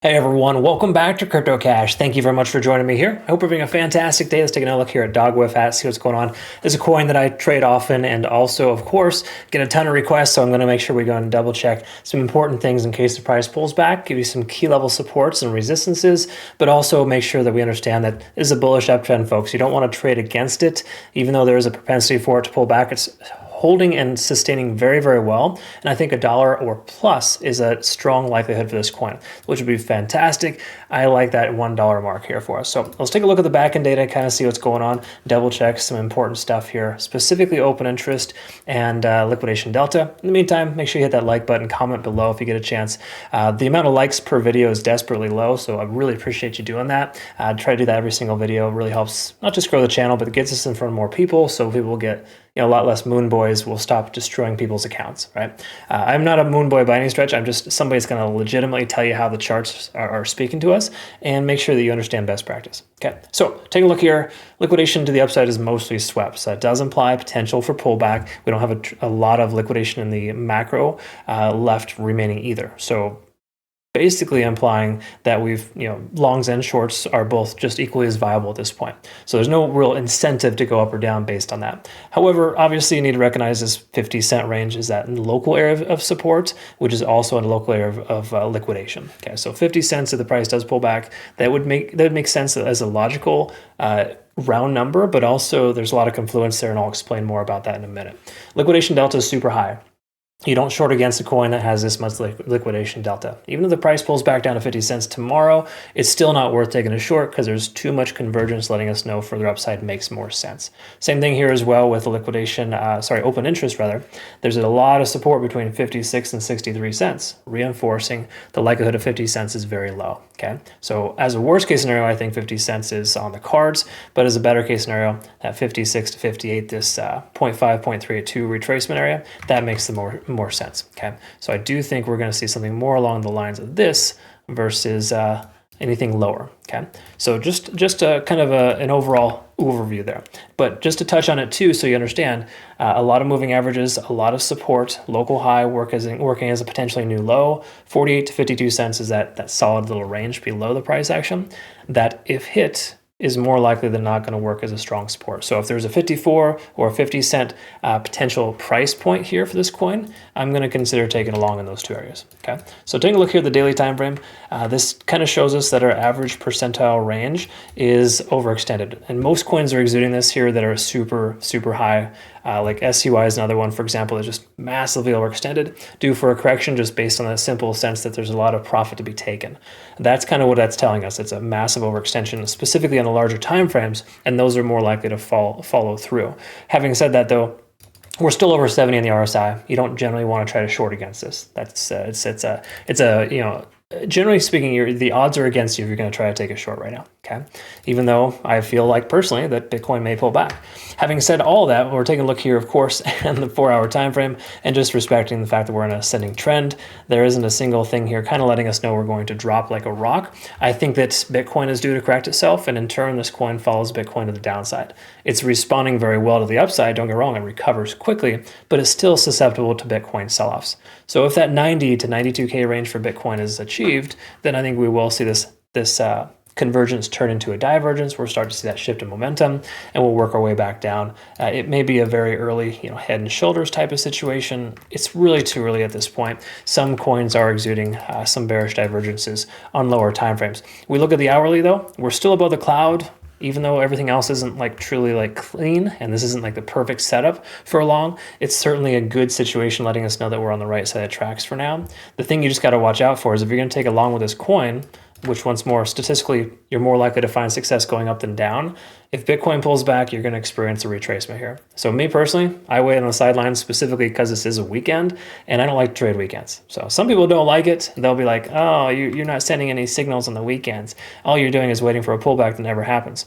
Hey everyone, welcome back to Crypto Cash. Thank you very much for joining me here. I hope you're having a fantastic day. Let's take another look here at Dog Whiff, see what's going on. This is a coin that I trade often and also, of course, get a ton of requests, so I'm going to make sure we go and double check some important things in case the price pulls back, give you some key level supports and resistances, but also make sure that we understand that this is a bullish uptrend, folks. You don't want to trade against it, even though there is a propensity for it to pull back. It's holding and sustaining very, very well. And I think $1 or plus is a strong likelihood for this coin, which would be fantastic. I like that $1 mark here for us. So let's take a look at the backend data, kind of see what's going on, double check some important stuff here, specifically open interest and liquidation delta. In the meantime, make sure you hit that like button, comment below if you get a chance. The amount of likes per video is desperately low, so I really appreciate you doing that. Try to do that every single video. It really helps not just grow the channel, but it gets us in front of more people, so people will get a lot less moon boys. Will stop destroying people's accounts, right? I'm not a moon boy by any stretch. I'm just somebody's going to legitimately tell you how the charts are speaking to us and make sure that you understand best practice. Okay, so take a look here. Liquidation to the upside is mostly swept, so that does imply potential for pullback. We don't have a lot of liquidation in the macro left remaining either. So basically implying that we've, longs and shorts are both just equally as viable at this point. So there's no real incentive to go up or down based on that. However, obviously you need to recognize this 50-cent range is that in the local area of support, which is also in the local area of liquidation. Okay, so 50 cents if the price does pull back, that would make sense as a logical round number, but also there's a lot of confluence there, and I'll explain more about that in a minute. Liquidation delta is super high. You don't short against a coin that has this much liquidation delta. Even if the price pulls back down to 50 cents tomorrow, it's still not worth taking a short because there's too much convergence letting us know further upside makes more sense. Same thing here as well with the liquidation, open interest rather. There's a lot of support between 56 and 63 cents, reinforcing the likelihood of 50 cents is very low, okay? So as a worst case scenario, I think 50 cents is on the cards, but as a better case scenario, that 56 to 58, this 0.5, 0.382 retracement area, that makes the more sense. Okay, so I do think we're going to see something more along the lines of this versus anything lower. Okay, so just a kind of an overall overview there, but just to touch on it too, so you understand, a lot of moving averages, a lot of support, local high working as a potentially new low. 48 to 52 cents is that solid little range below the price action that, if hit, is more likely than not going to work as a strong support. So if there's a 54 or a 50 cent potential price point here for this coin, I'm going to consider taking along in those two areas. Okay, so taking a look here at the daily time frame, this kind of shows us that our average percentile range is overextended, and most coins are exuding this here that are super high. Like SCY is another one, for example, that's just massively overextended, due for a correction just based on the simple sense that there's a lot of profit to be taken. That's kind of what that's telling us. It's a massive overextension, specifically on the larger time frames, and those are more likely to follow through. Having said that, though, we're still over 70 in the RSI. You don't generally want to try to short against this. That's generally speaking, the odds are against you if you're going to try to take a short right now, okay? Even though I feel like personally that Bitcoin may pull back. Having said all that, we're taking a look here, of course, in the 4-hour time frame, and just respecting the fact that we're in an ascending trend. There isn't a single thing here kind of letting us know we're going to drop like a rock. I think that Bitcoin is due to correct itself, and in turn, this coin follows Bitcoin to the downside. It's responding very well to the upside, don't get me wrong, it recovers quickly, but it's still susceptible to Bitcoin sell-offs. So if that 90 to 92K range for Bitcoin is achieved, then I think we will see this convergence turn into a divergence. We're starting to see that shift in momentum, and we'll work our way back down. It may be a very early, head and shoulders type of situation. It's really too early at this point. Some coins are exuding some bearish divergences on lower time frames. We look at the hourly though, we're still above the cloud, even though everything else isn't truly clean, and this isn't the perfect setup for a long. It's certainly a good situation letting us know that we're on the right side of tracks for now. The thing you just got to watch out for is if you're going to take along with this coin, which once more, statistically, you're more likely to find success going up than down. If Bitcoin pulls back, you're going to experience a retracement here. So me personally, I wait on the sidelines specifically because this is a weekend, and I don't like to trade weekends. So some people don't like it. They'll be like, oh, you're not sending any signals on the weekends. All you're doing is waiting for a pullback that never happens.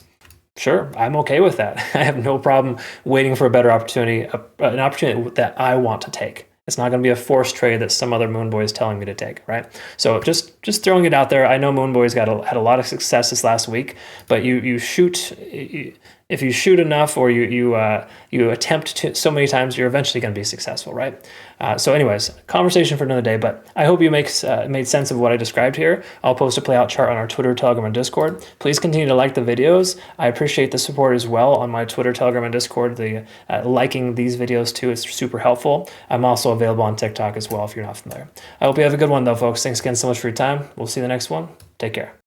Sure, I'm okay with that. I have no problem waiting for a better opportunity, an opportunity that I want to take. It's not going to be a forced trade that some other Moon Boy is telling me to take, right? So just throwing it out there. I know Moon Boy's had a lot of success this last week, but if you shoot enough or you attempt to so many times, you're eventually going to be successful, right? So anyways, conversation for another day, but I hope you made sense of what I described here. I'll post a playout chart on our Twitter, Telegram, and Discord. Please continue to like the videos. I appreciate the support as well on my Twitter, Telegram, and Discord. The liking these videos too is super helpful. I'm also available on TikTok as well if you're not familiar. I hope you have a good one though, folks. Thanks again so much for your time. We'll see you in the next one. Take care.